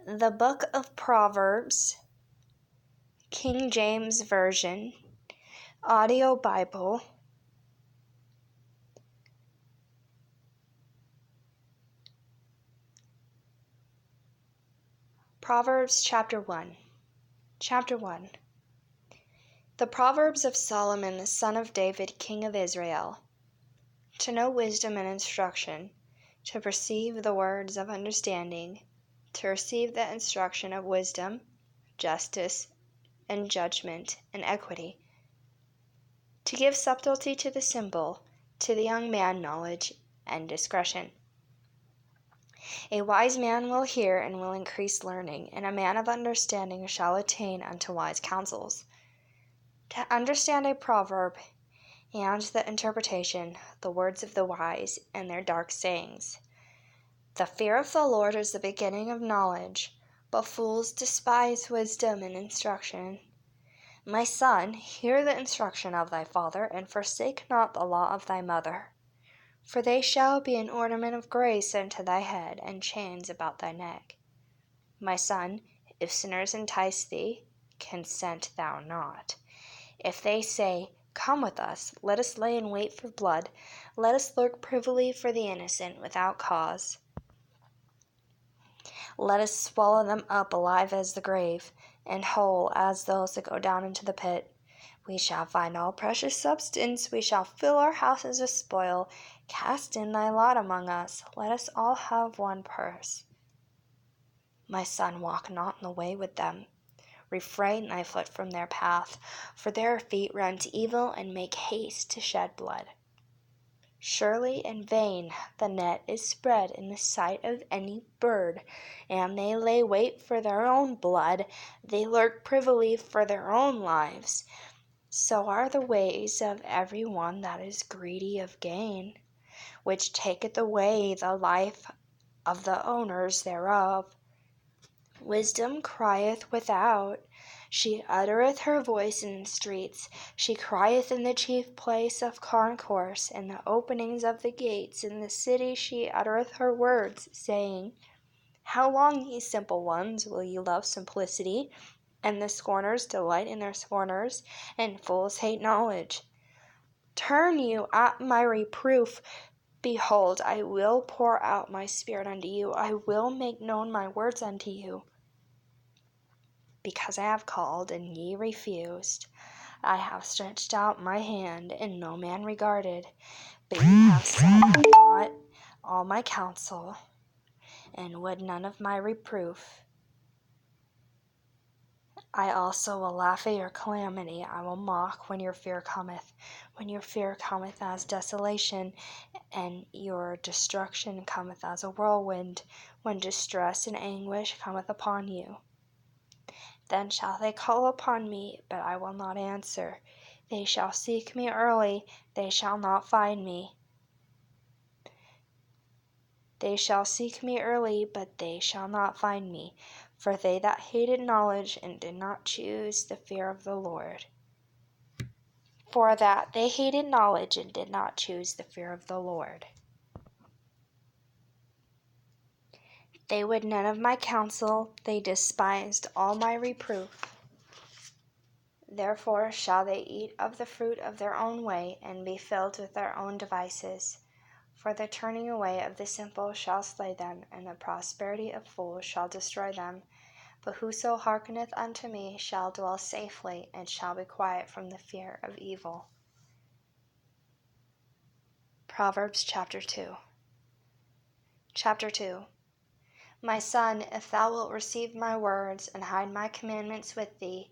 The Book of Proverbs, King James Version, Audio Bible, Proverbs chapter 1. Chapter 1. The Proverbs of Solomon, the son of David, king of Israel. To know wisdom and instruction, to perceive the words of understanding, to receive the instruction of wisdom, justice, and judgment, and equity, to give subtlety to the simple, to the young man knowledge and discretion. A wise man will hear and will increase learning, and a man of understanding shall attain unto wise counsels. To understand a proverb and the interpretation, the words of the wise, and their dark sayings. The fear of the Lord is the beginning of knowledge, but fools despise wisdom and instruction. My son, hear the instruction of thy father, and forsake not the law of thy mother. For they shall be an ornament of grace unto thy head, and chains about thy neck. My son, if sinners entice thee, consent thou not. If they say, Come with us, let us lay in wait for blood, let us lurk privily for the innocent without cause. Let us swallow them up alive as the grave, and whole as those that go down into the pit. We shall find all precious substance, we shall fill our houses with spoil. Cast in thy lot among us, let us all have one purse. My son, walk not in the way with them. Refrain thy foot from their path, for their feet run to evil and make haste to shed blood. Surely in vain the net is spread in the sight of any bird, and they lay wait for their own blood, they lurk privily for their own lives. So are the ways of every one that is greedy of gain, which taketh away the life of the owners thereof. Wisdom crieth without, she uttereth her voice in the streets, she crieth in the chief place of concourse, in the openings of the gates, in the city she uttereth her words, saying, How long, ye simple ones, will ye love simplicity? And the scorners delight in their scorners, and fools hate knowledge. Turn you at my reproof. Behold, I will pour out my spirit unto you, I will make known my words unto you. Because I have called, and ye refused, I have stretched out my hand, and no man regarded. But ye have set at naught all my counsel, and would none of my reproof. I also will laugh at your calamity, I will mock when your fear cometh as desolation, and your destruction cometh as a whirlwind, when distress and anguish cometh upon you. Then shall they call upon me, but I will not answer. They shall seek me early, they shall not find me. They shall seek me early, but they shall not find me. For they that hated knowledge and did not choose the fear of the Lord. For that they hated knowledge and did not choose the fear of the Lord. They would none of my counsel, they despised all my reproof. Therefore shall they eat of the fruit of their own way, and be filled with their own devices. For the turning away of the simple shall slay them, and the prosperity of fools shall destroy them. But whoso hearkeneth unto me shall dwell safely, and shall be quiet from the fear of evil. Proverbs chapter 2. Chapter 2. My son, if thou wilt receive my words, and hide my commandments with thee,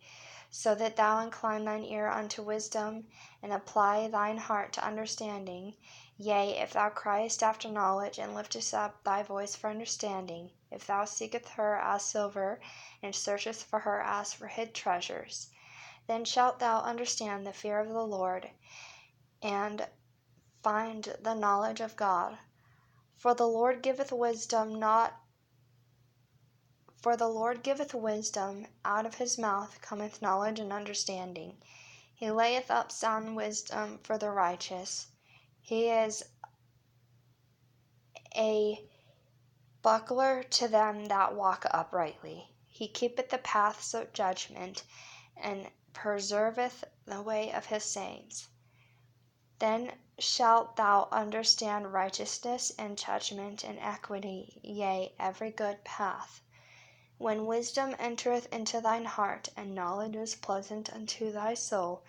so that thou incline thine ear unto wisdom, and apply thine heart to understanding, yea, if thou criest after knowledge, and liftest up thy voice for understanding, if thou seekest her as silver, and searchest for her as for hid treasures, then shalt thou understand the fear of the Lord, and find the knowledge of God. For the Lord giveth wisdom, out of his mouth cometh knowledge and understanding. He layeth up sound wisdom for the righteous. He is a buckler to them that walk uprightly. He keepeth the paths of judgment, and preserveth the way of his saints. Then shalt thou understand righteousness and judgment and equity, yea, every good path. When wisdom entereth into thine heart, and knowledge is pleasant unto thy soul,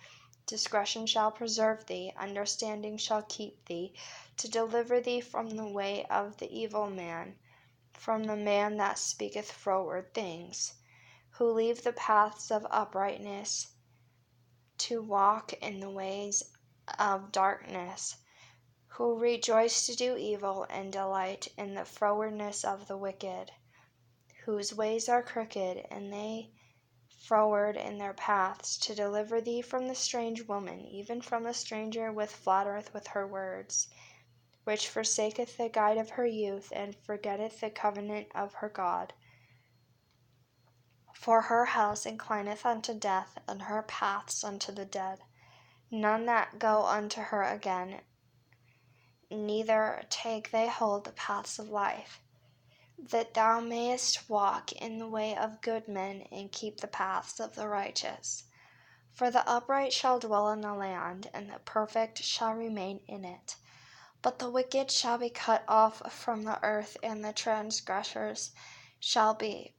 discretion shall preserve thee, understanding shall keep thee, to deliver thee from the way of the evil man, from the man that speaketh froward things, who leave the paths of uprightness, to walk in the ways of darkness, who rejoice to do evil, and delight in the frowardness of the wicked, whose ways are crooked, and they froward in their paths, to deliver thee from the strange woman, even from the stranger which flattereth with her words, which forsaketh the guide of her youth, and forgetteth the covenant of her God. For her house inclineth unto death, and her paths unto the dead. None that go unto her again, neither take they hold the paths of life, that thou mayest walk in the way of good men, and keep the paths of the righteous. For the upright shall dwell in the land, and the perfect shall remain in it. But the wicked shall be cut off from the earth, and the transgressors shall be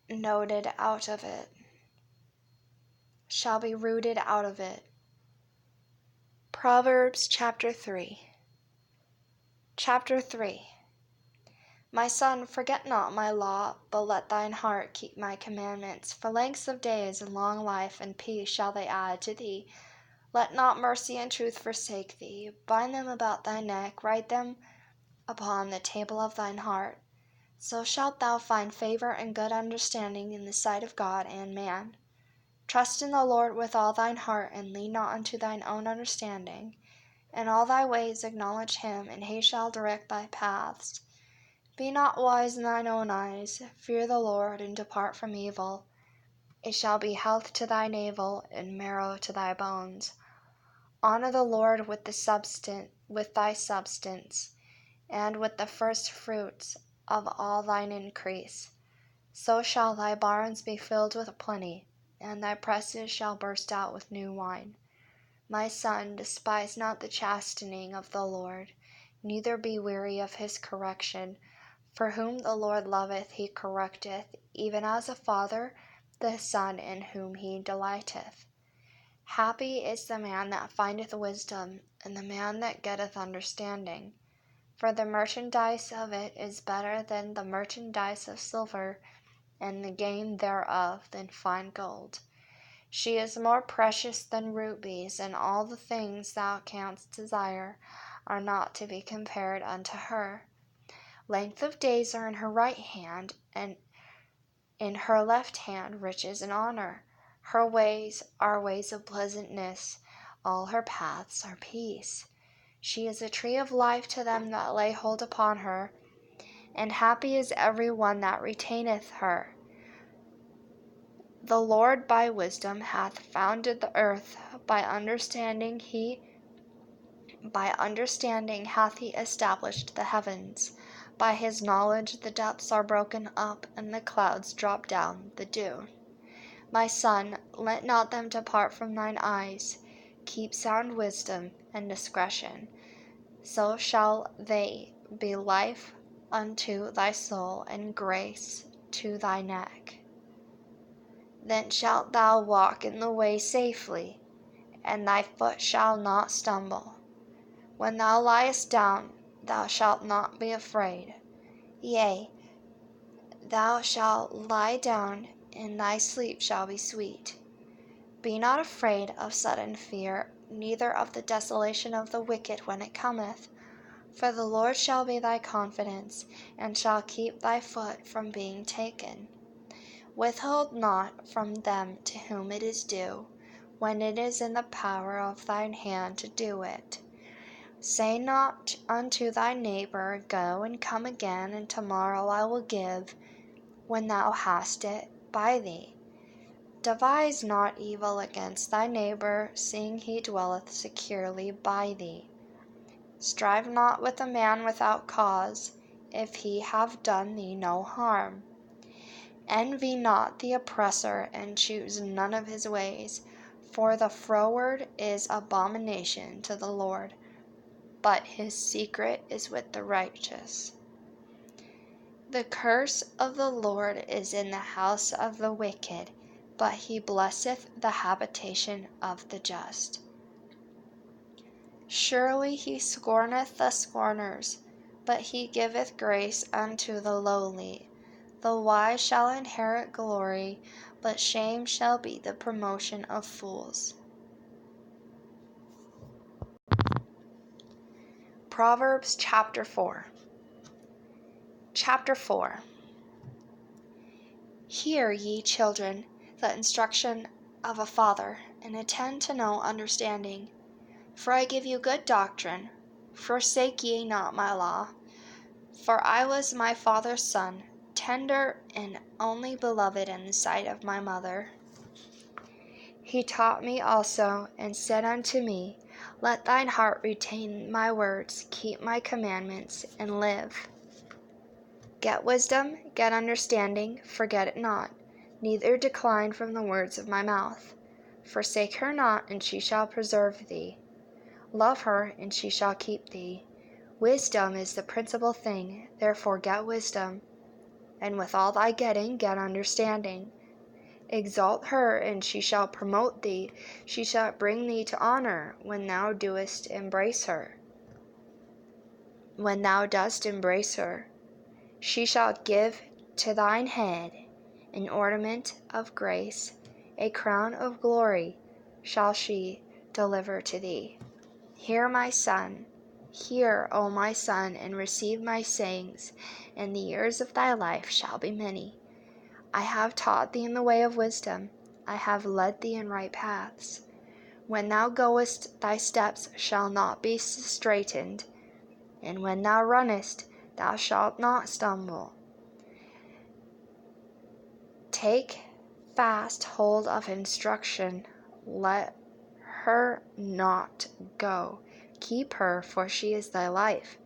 rooted out of it. Proverbs chapter 3. Chapter 3. My son, forget not my law, but let thine heart keep my commandments. For length of days and long life and peace shall they add to thee. Let not mercy and truth forsake thee. Bind them about thy neck, write them upon the table of thine heart. So shalt thou find favor and good understanding in the sight of God and man. Trust in the Lord with all thine heart, and lean not unto thine own understanding. In all thy ways acknowledge him, and he shall direct thy paths. Be not wise in thine own eyes. Fear the Lord, and depart from evil. It shall be health to thy navel, and marrow to thy bones. Honor the Lord with thy substance, and with the first fruits of all thine increase. So shall thy barns be filled with plenty, and thy presses shall burst out with new wine. My son, despise not the chastening of the Lord, neither be weary of his correction. For whom the Lord loveth he correcteth, even as a father the son in whom he delighteth. Happy is the man that findeth wisdom, and the man that getteth understanding. For the merchandise of it is better than the merchandise of silver, and the gain thereof than fine gold. She is more precious than rubies, and all the things thou canst desire are not to be compared unto her. Length of days are in her right hand, and in her left hand riches and honor. Her ways are ways of pleasantness, all her paths are peace. She is a tree of life to them that lay hold upon her, and happy is every one that retaineth her. The Lord by wisdom hath founded the earth, by understanding hath he established the heavens. By his knowledge the depths are broken up, and the clouds drop down the dew. My son, let not them depart from thine eyes. Keep sound wisdom and discretion. So shall they be life unto thy soul, and grace to thy neck. Then shalt thou walk in the way safely, and thy foot shall not stumble. When thou liest down, thou shalt not be afraid. Yea, thou shalt lie down, and thy sleep shall be sweet. Be not afraid of sudden fear, neither of the desolation of the wicked when it cometh. For the Lord shall be thy confidence, and shall keep thy foot from being taken. Withhold not from them to whom it is due, when it is in the power of thine hand to do it. Say not unto thy neighbor, Go and come again, and tomorrow I will give, when thou hast it by thee. Devise not evil against thy neighbor, seeing he dwelleth securely by thee. Strive not with a man without cause. if he have done thee no harm. Envy not the oppressor, and choose none of his ways, for the froward is abomination to the Lord, but his secret is with the righteous. The curse of the Lord is in the house of the wicked, but he blesseth the habitation of the just. Surely he scorneth the scorners, but he giveth grace unto the lowly. The wise shall inherit glory, but shame shall be the promotion of fools. Proverbs chapter 4. Chapter 4. Hear, ye children, the instruction of a father, and attend to know understanding. For I give you good doctrine. Forsake ye not my law. For I was my father's son, tender and only beloved in the sight of my mother. He taught me also, and said unto me, Let thine heart retain my words, keep my commandments, and live. Get wisdom, get understanding, forget it not, neither decline from the words of my mouth. Forsake her not, and she shall preserve thee. Love her, and she shall keep thee. Wisdom is the principal thing, therefore get wisdom. And with all thy getting, get understanding. Exalt her, and she shall promote thee. She shall bring thee to honor, when thou dost embrace her. When thou dost embrace her, she shall give to thine head an ornament of grace, a crown of glory shall she deliver to thee. Hear, my son, hear, O my son, and receive my sayings, and the years of thy life shall be many. I have taught thee in the way of wisdom, I have led thee in right paths. When thou goest, thy steps shall not be straitened, and when thou runnest, thou shalt not stumble. Take fast hold of instruction, let her not go. Keep her, for she is thy life.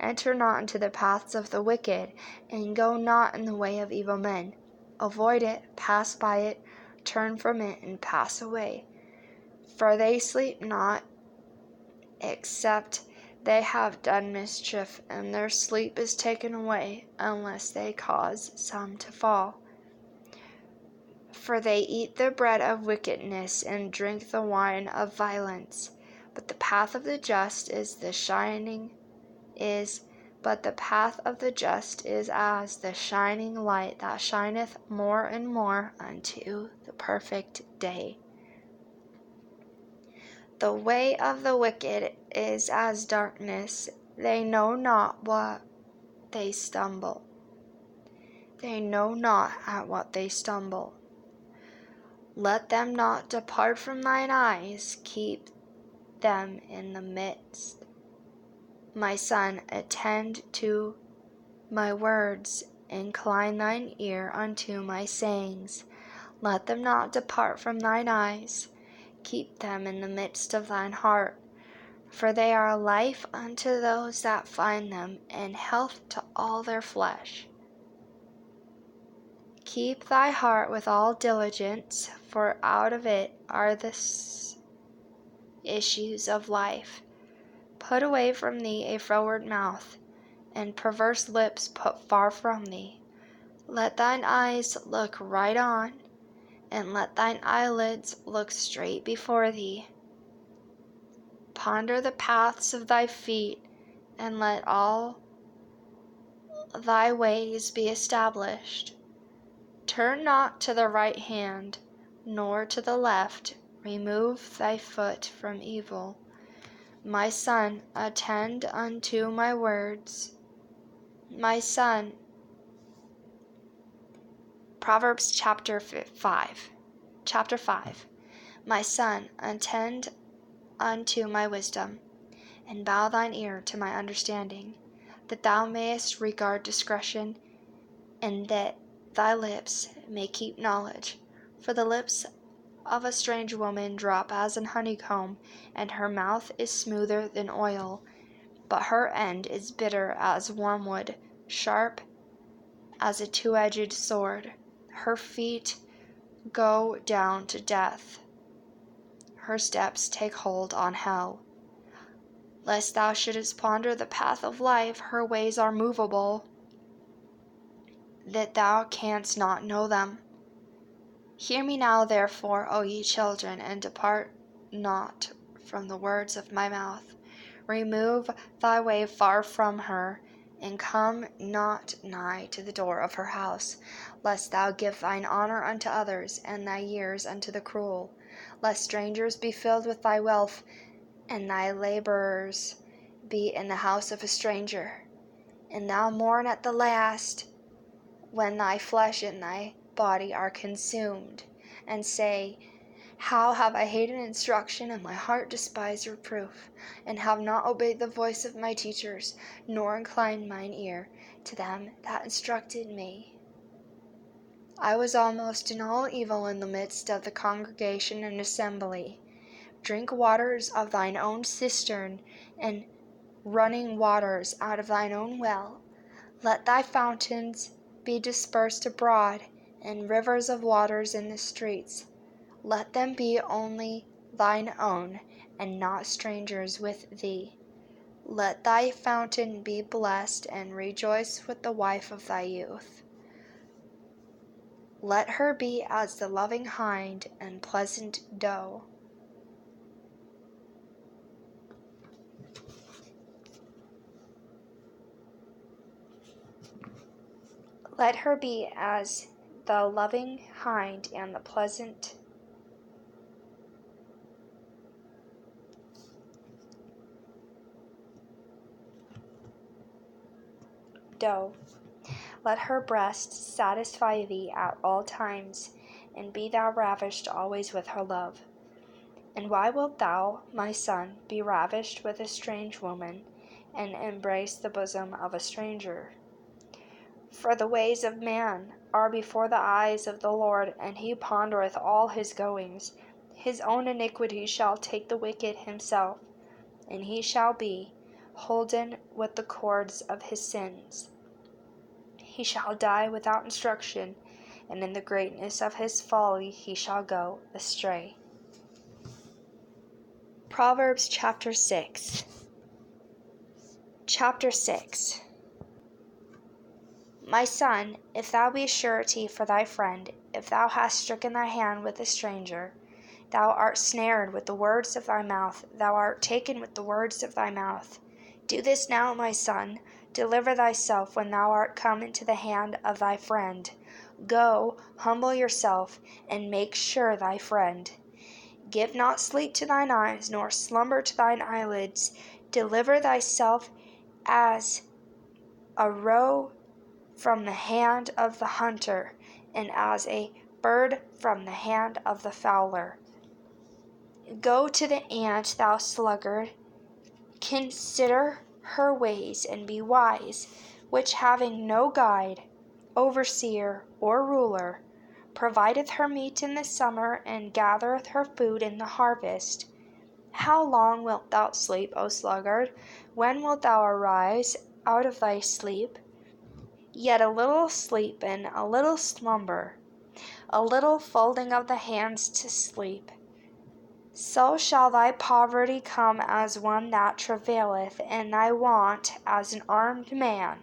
Enter not into the paths of the wicked, and go not in the way of evil men. Avoid it, pass by it, turn from it, and pass away. For they sleep not, except they have done mischief, and their sleep is taken away, unless they cause some to fall. For they eat the bread of wickedness, and drink the wine of violence. But the path of the just is as the shining light that shineth more and more unto the perfect day. The way of the wicked is as darkness, they know not what they stumble. They know not at what they stumble. Let them not depart from thine eyes, keep them in the midst. My son, attend to my words, incline thine ear unto my sayings. Let them not depart from thine eyes, keep them in the midst of thine heart. For they are life unto those that find them, and health to all their flesh. Keep thy heart with all diligence, for out of it are the issues of life. Put away from thee a froward mouth, and perverse lips put far from thee. Let thine eyes look right on, and let thine eyelids look straight before thee. Ponder the paths of thy feet, and let all thy ways be established. Turn not to the right hand, nor to the left. Remove thy foot from evil. My son, attend unto my words. My son. Proverbs chapter 5. Chapter 5. My son, attend unto my wisdom, and bow thine ear to my understanding, that thou mayest regard discretion, and that thy lips may keep knowledge. For the lips of a strange woman drop as an honeycomb, and her mouth is smoother than oil, but her end is bitter as wormwood. sharp as a two-edged sword. Her feet go down to death. Her steps take hold on hell. Lest thou shouldest ponder the path of life, her ways are movable, that thou canst not know them. Hear me now, therefore, O ye children, and depart not from the words of my mouth. Remove thy way far from her, and come not nigh to the door of her house, lest thou give thine honor unto others, and thy years unto the cruel. Lest strangers be filled with thy wealth, and thy laborers be in the house of a stranger. And thou mourn at the last, when thy flesh and thy body are consumed, and say, How have I hated instruction, and my heart despised reproof, and have not obeyed the voice of my teachers, nor inclined mine ear to them that instructed me. I was almost in all evil in the midst of the congregation and assembly. Drink waters of thine own cistern, and running waters out of thine own well. Let thy fountains be dispersed abroad, and rivers of waters in the streets. Let them be only thine own, and not strangers with thee. Let thy fountain be blessed, and rejoice with the wife of thy youth. Let her be as the loving hind and pleasant doe. Let her be as the loving hind and the pleasant doe. Let her breast satisfy thee at all times, and be thou ravished always with her love. And why wilt thou, my son, be ravished with a strange woman, and embrace the bosom of a stranger? For the ways of man are before the eyes of the Lord, and he pondereth all his goings. His own iniquity shall take the wicked himself, and he shall be holden with the cords of his sins. He shall die without instruction, and in the greatness of his folly he shall go astray. Proverbs chapter 6. Chapter 6. My son, if thou be surety for thy friend, if thou hast stricken thy hand with a stranger, thou art snared with the words of thy mouth, thou art taken with the words of thy mouth. Do this now, my son, deliver thyself when thou art come into the hand of thy friend. Go, humble yourself, and make sure thy friend. Give not sleep to thine eyes, nor slumber to thine eyelids. Deliver thyself as a roe from the hand of the hunter, and as a bird from the hand of the fowler. Go to the ant, thou sluggard, consider her ways, and be wise, which having no guide, overseer, or ruler, provideth her meat in the summer, and gathereth her food in the harvest. How long wilt thou sleep, O sluggard? When wilt thou arise out of thy sleep? Yet a little sleep and a little slumber, a little folding of the hands to sleep. So shall thy poverty come as one that travaileth, and thy want as an armed man.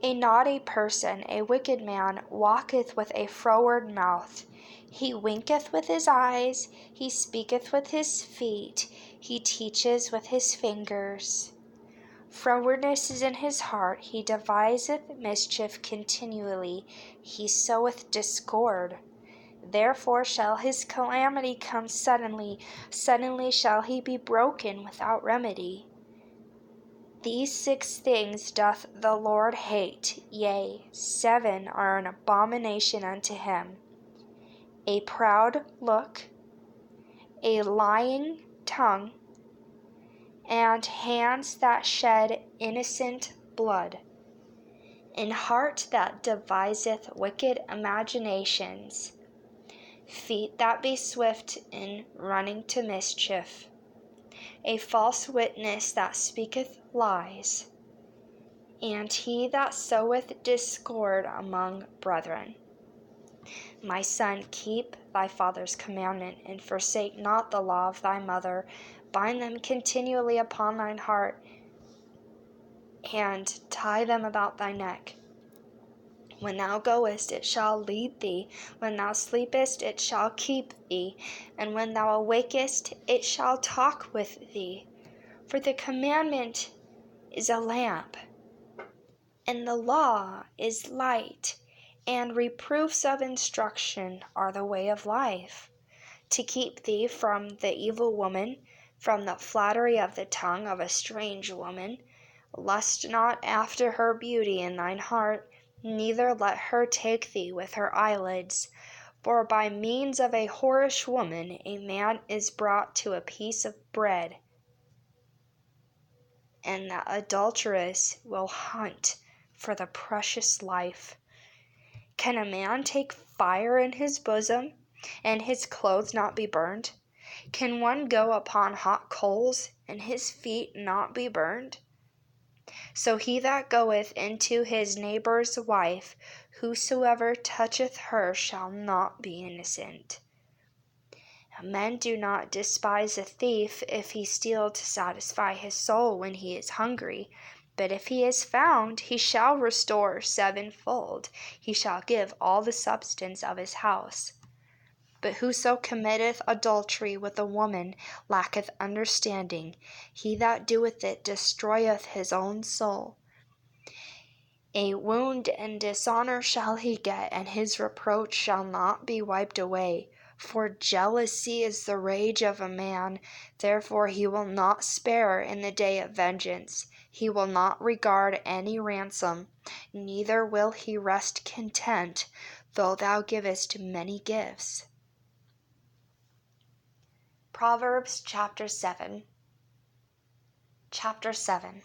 A naughty person, a wicked man, walketh with a froward mouth. He winketh with his eyes, he speaketh with his feet, he teaches with his fingers. Frowardness is in his heart, he deviseth mischief continually, he soweth discord. Therefore shall his calamity come suddenly, suddenly shall he be broken without remedy. These 6 things doth the Lord hate, yea, 7 are an abomination unto him: a proud look, a lying tongue, and hands that shed innocent blood, an heart that deviseth wicked imaginations, feet that be swift in running to mischief, a false witness that speaketh lies, and he that soweth discord among brethren. My son, keep thy father's commandment, and forsake not the law of thy mother. Bind them continually upon thine heart, and tie them about thy neck. When thou goest, it shall lead thee. When thou sleepest, it shall keep thee. And when thou awakest, it shall talk with thee. For the commandment is a lamp, and the law is light, and reproofs of instruction are the way of life, to keep thee from the evil woman, from the flattery of the tongue of a strange woman. Lust not after her beauty in thine heart, neither let her take thee with her eyelids. For by means of a whorish woman a man is brought to a piece of bread, and the adulteress will hunt for the precious life. Can a man take fire in his bosom, and his clothes not be burned? Can one go upon hot coals, and his feet not be burned? So he that goeth into his neighbour's wife, whosoever toucheth her shall not be innocent. Men do not despise a thief if he steal to satisfy his soul when he is hungry. But if he is found, he shall restore sevenfold. He shall give all the substance of his house. But whoso committeth adultery with a woman lacketh understanding. He that doeth it destroyeth his own soul. A wound and dishonor shall he get, and his reproach shall not be wiped away. For jealousy is the rage of a man, therefore he will not spare in the day of vengeance. He will not regard any ransom, neither will he rest content, though thou givest many gifts. Proverbs chapter 7. Chapter 7.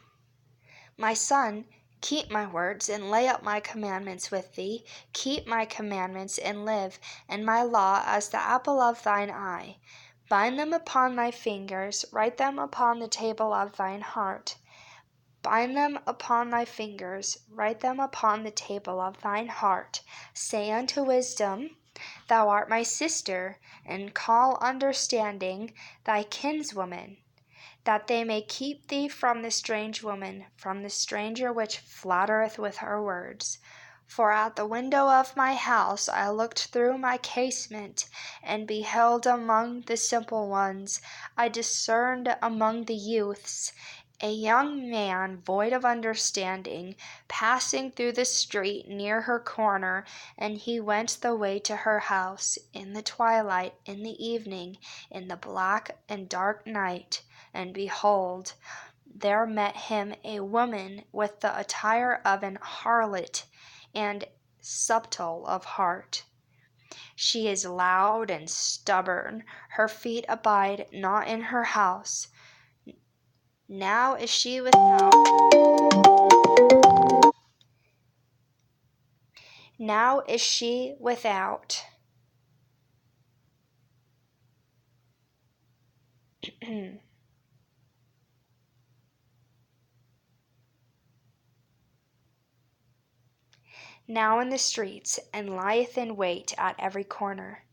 My son, keep my words, and lay up my commandments with thee. Keep my commandments, and live, and my law as the apple of thine eye. Bind them upon thy fingers, write them upon the table of thine heart. Bind them upon thy fingers, write them upon the table of thine heart. Say unto wisdom, Thou art my sister, and call understanding thy kinswoman, that they may keep thee from the strange woman, from the stranger which flattereth with her words. For at the window of my house I looked through my casement, and beheld among the simple ones, I discerned among the youths, a young man void of understanding, passing through the street near her corner, and he went the way to her house, in the twilight, in the evening, in the black and dark night. And behold, there met him a woman with the attire of an harlot, and subtle of heart. She is loud and stubborn, her feet abide not in her house. Now is she without. Now is she without. Now in the streets, and lieth in wait at every corner.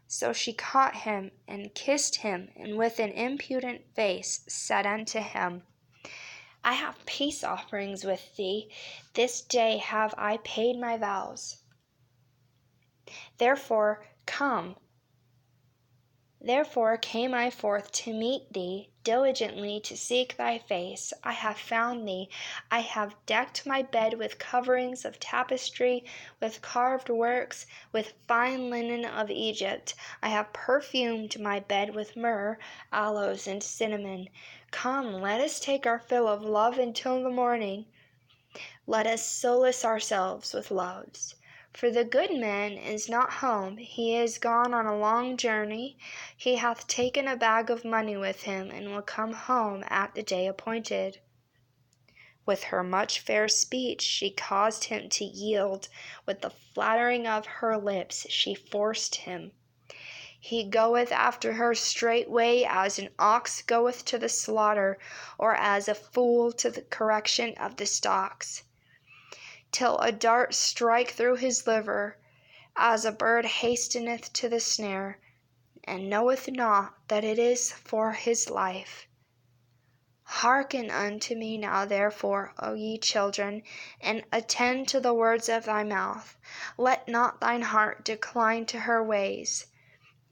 So she caught him, and kissed him, and with an impudent face said unto him, I have peace offerings with thee. This day have I paid my vows. Therefore came I forth to meet thee, diligently to seek thy face. I have found thee. I have decked my bed with coverings of tapestry, with carved works, with fine linen of Egypt. I have perfumed my bed with myrrh, aloes, and cinnamon. Come, let us take our fill of love until the morning. Let us solace ourselves with loves. For the good man is not home, he is gone on a long journey. He hath taken a bag of money with him, and will come home at the day appointed. With her much fair speech she caused him to yield. With the flattering of her lips she forced him. He goeth after her straightway, as an ox goeth to the slaughter, or as a fool to the correction of the stocks. till a dart strike through his liver, as a bird hasteneth to the snare, and knoweth not that it is for his life. Hearken unto me now, therefore, O ye children, and attend to the words of thy mouth. Let not thine heart decline to her ways.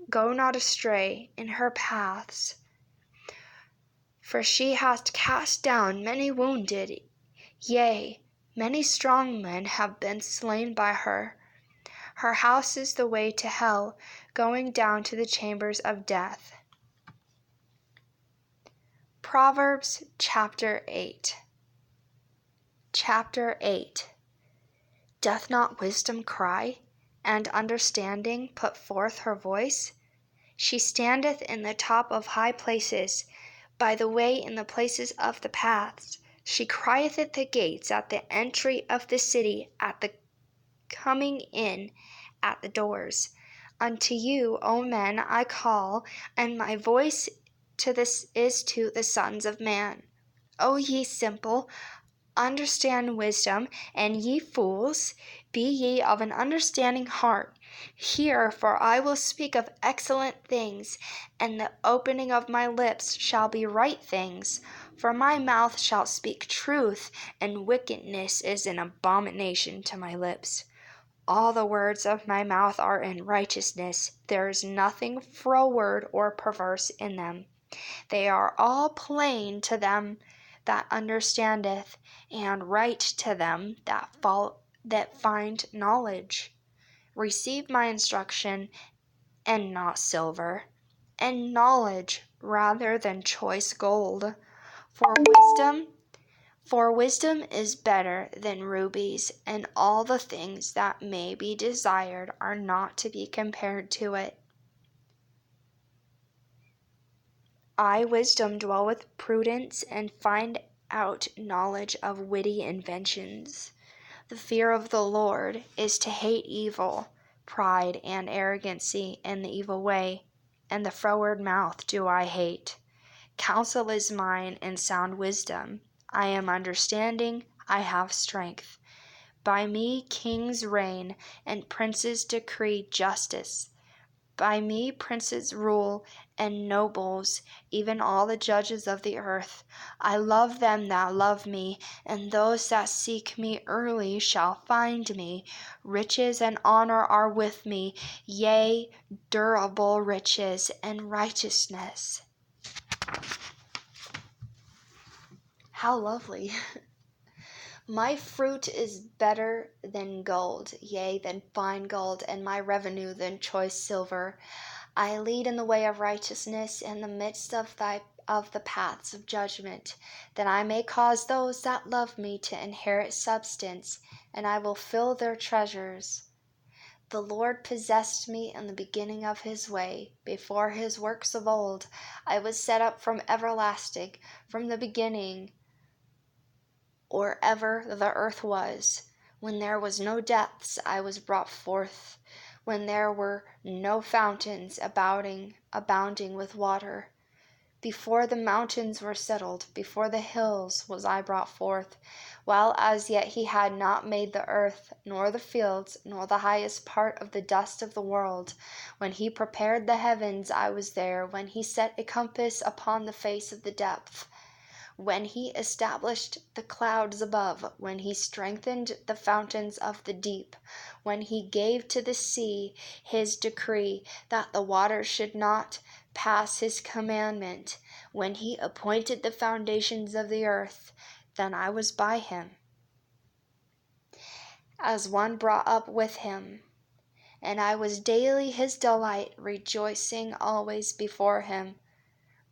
Go not astray in her paths. For she hath cast down many wounded, yea, many strong men have been slain by her. Her house is the way to hell, going down to the chambers of death. Proverbs chapter 8. Chapter 8. Doth not wisdom cry, and understanding put forth her voice? She standeth in the top of high places, by the way in the places of the paths. She crieth at the gates, at the entry of the city, at the coming in, at the doors. Unto you, O men, I call, and my voice is to the sons of man. O ye simple, understand wisdom, and ye fools, be ye of an understanding heart. Hear, for I will speak of excellent things, and the opening of my lips shall be right things. For my mouth shall speak truth, and wickedness is an abomination to my lips. All the words of my mouth are in righteousness. There is nothing froward or perverse in them. They are all plain to them that understandeth, and right to them that find knowledge. Receive my instruction, and not silver, and knowledge rather than choice gold. For wisdom is better than rubies, and all the things that may be desired are not to be compared to it. I, wisdom, dwell with prudence, and find out knowledge of witty inventions. The fear of the Lord is to hate evil, pride and arrogancy, and the evil way, and the froward mouth do I hate. Counsel is mine, and sound wisdom. I am understanding, I have strength. By me kings reign, and princes decree justice. By me princes rule, and nobles, even all the judges of the earth. I love them that love me, and those that seek me early shall find me. Riches and honor are with me, yea, durable riches and righteousness. How lovely. My fruit is better than gold, yea, than fine gold, and my revenue than choice silver. I lead in the way of righteousness in the midst of the paths of judgment, that I may cause those that love me to inherit substance, and I will fill their treasures. The Lord possessed me in the beginning of his way, before his works of old. I was set up from everlasting, from the beginning, or ever the earth was. When there was no depths, I was brought forth. When there were no fountains abounding with water. Before the mountains were settled, before the hills was I brought forth. While as yet he had not made the earth, nor the fields, nor the highest part of the dust of the world. When he prepared the heavens, I was there. When he set a compass upon the face of the depth. When he established the clouds above, when he strengthened the fountains of the deep, when he gave to the sea his decree, that the waters should not pass his commandment, when he appointed the foundations of the earth, then I was by him, as one brought up with him, and I was daily his delight, rejoicing always before him,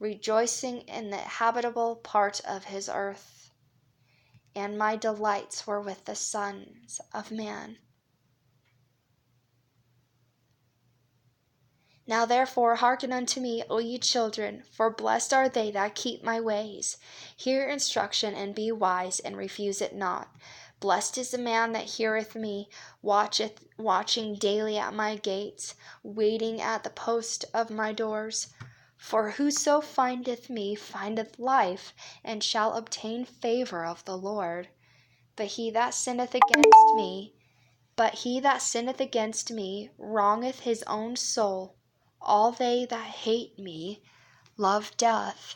rejoicing in the habitable part of his earth. And my delights were with the sons of man. Now therefore hearken unto me, O ye children, for blessed are they that keep my ways. Hear instruction, and be wise, and refuse it not. Blessed is the man that heareth me, watching daily at my gates, waiting at the post of my doors. For whoso findeth me findeth life, and shall obtain favor of the Lord. But he that sinneth against me wrongeth his own soul. All they that hate me love death.